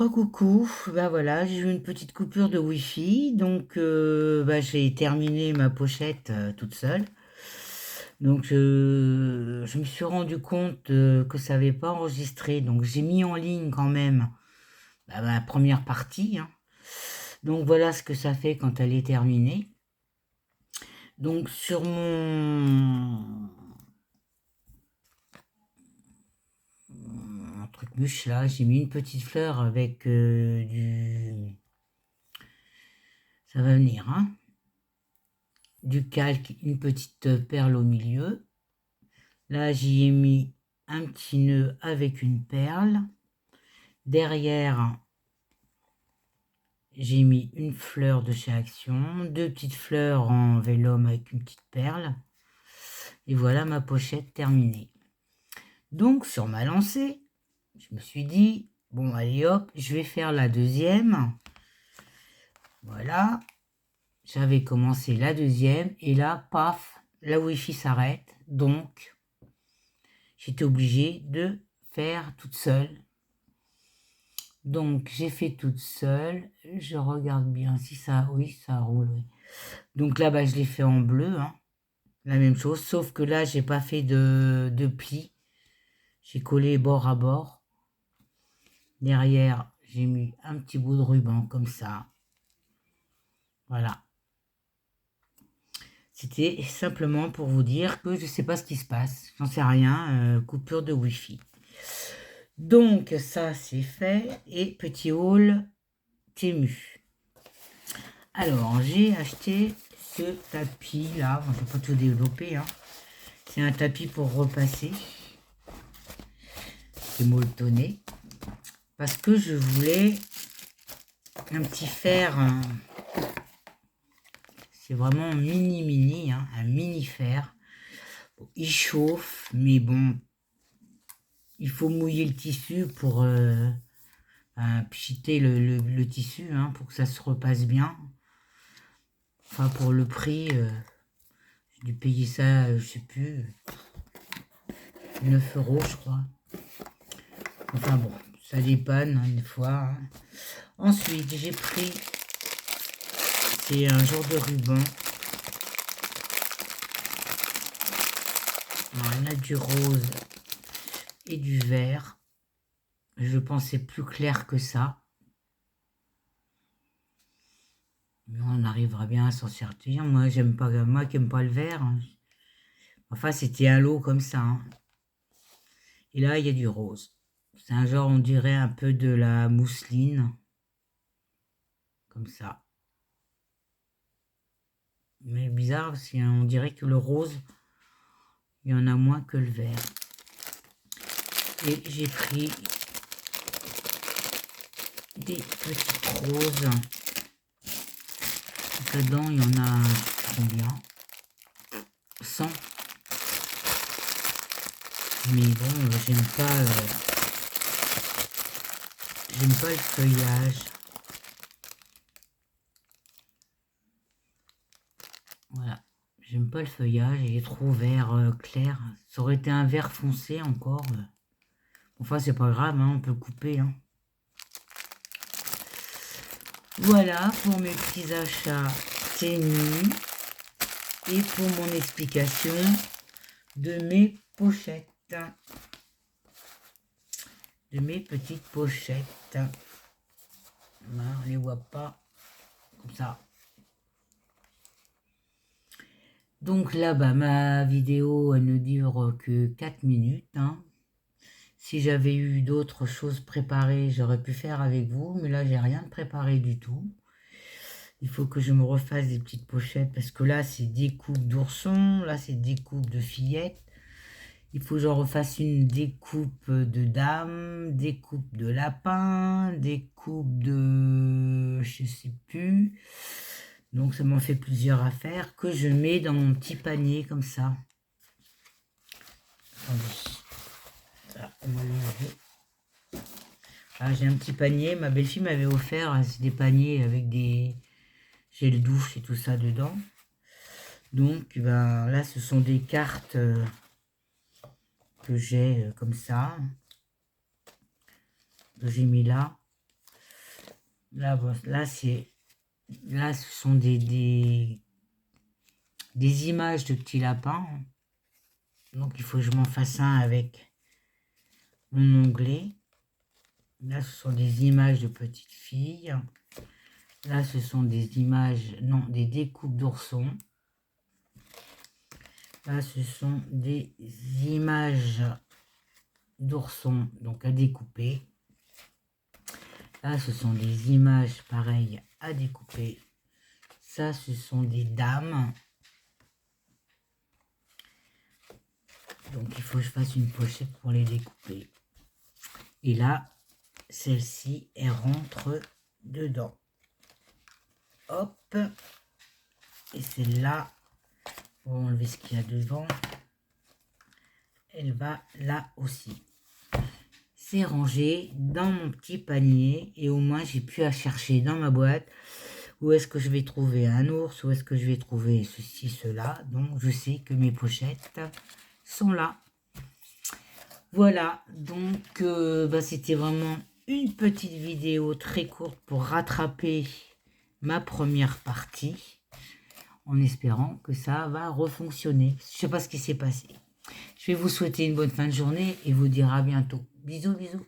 Recoucou, bah voilà, j'ai eu une petite coupure de Wi-Fi, donc j'ai terminé ma pochette toute seule. Donc je me suis rendu compte que ça n'avait pas enregistré, donc j'ai mis en ligne quand même ma première partie, hein. Donc voilà ce que ça fait quand elle est terminée. Donc sur mon truc mûche là, j'ai mis une petite fleur avec du... Ça va venir, hein. Du calque, une petite perle au milieu. Là, j'y ai mis un petit nœud avec une perle. Derrière, j'ai mis une fleur de chez Action, deux petites fleurs en vélum avec une petite perle. Et voilà ma pochette terminée. Donc, sur ma lancée, je me suis dit, bon, allez hop, je vais faire la deuxième. Voilà. J'avais commencé la deuxième et là, paf, la Wi-Fi s'arrête. Donc, j'étais obligée de faire toute seule. Donc, j'ai fait toute seule. Je regarde bien si ça... Oui, ça roule, oui. Donc là, je l'ai fait en bleu, hein. La même chose, sauf que là, j'ai pas fait de plis. J'ai collé bord à bord. Derrière, j'ai mis un petit bout de ruban comme ça. Voilà. C'était simplement pour vous dire que je sais pas ce qui se passe. J'en sais rien. Coupure de Wi-Fi. Donc, ça, c'est fait. Et petit haul Temu. Alors, j'ai acheté ce tapis là. Je ne vais pas tout développer, hein. C'est un tapis pour repasser. C'est molletonné. Parce que je voulais un petit fer. C'est vraiment mini, hein, un mini fer. Bon, il chauffe, mais bon, il faut mouiller le tissu pour pchiter le tissu, hein, pour que ça se repasse bien. Enfin, pour le prix, j'ai dû payer ça, je sais plus, 9 euros, je crois. Enfin bon, ça dépanne, hein, une fois, hein. Ensuite, j'ai pris, c'est un genre de ruban. Alors, il y en a du rose et du vert. Je pensais plus clair que ça. Mais on arrivera bien à s'en sortir. Moi, j'aime pas, moi qui n'aime pas le vert, hein. Enfin, c'était un lot comme ça, hein. Et là, il y a du rose. C'est un genre, on dirait un peu de la mousseline. Comme ça. Mais bizarre, parce qu'on dirait que le rose, il y en a moins que le vert. Et j'ai pris des petites roses. Là-dedans, il y en a combien? 100. Mais bon, j'aime pas le feuillage. Voilà, j'aime pas le feuillage, il est trop vert clair. Ça aurait été un vert foncé encore. Enfin, c'est pas grave, hein, on peut couper, hein. Voilà pour mes petits achats Temu et pour mon explication de mes pochettes. De mes petites pochettes. Là, on les voit pas comme ça. Donc là, ma vidéo, elle ne dure que 4 minutes, hein. Si j'avais eu d'autres choses préparées, j'aurais pu faire avec vous, mais là, j'ai rien de préparé du tout. Il faut que je me refasse des petites pochettes, parce que là, c'est des coupes d'ourson, là, c'est des coupes de fillettes. Il faut que j'en refasse une découpe de dame, des coupes de lapin, des coupes de... je sais plus. Donc, ça m'en fait plusieurs à faire, que je mets dans mon petit panier, comme ça. Attendez. Ça, on va l'enlever. Ah, j'ai un petit panier, ma belle-fille m'avait offert des paniers avec des gels douche et tout ça dedans. Donc là, ce sont des cartes que j'ai comme ça, que j'ai mis là. Là, là, là, ce sont des images de petits lapins. Donc, il faut que je m'en fasse un avec mon onglet. Là, ce sont des images de petites filles. Là, ce sont des images, non, des découpes d'oursons. Là, ce sont des images d'oursons, donc à découper. Là, ce sont des images pareilles à découper. Ça, ce sont des dames. Donc, il faut que je fasse une pochette pour les découper. Et là, celle-ci, elle rentre dedans. Hop. Et celle-là, pour enlever ce qu'il y a devant, elle va là aussi. C'est rangé dans mon petit panier et au moins j'ai pu à chercher dans ma boîte où est-ce que je vais trouver un ours, où est-ce que je vais trouver ceci, cela. Donc je sais que mes pochettes sont là. Voilà, donc c'était vraiment une petite vidéo très courte pour rattraper ma première partie en espérant que ça va refonctionner. Je ne sais pas ce qui s'est passé. Je vais vous souhaiter une bonne fin de journée et vous dire à bientôt. Bisous, bisous.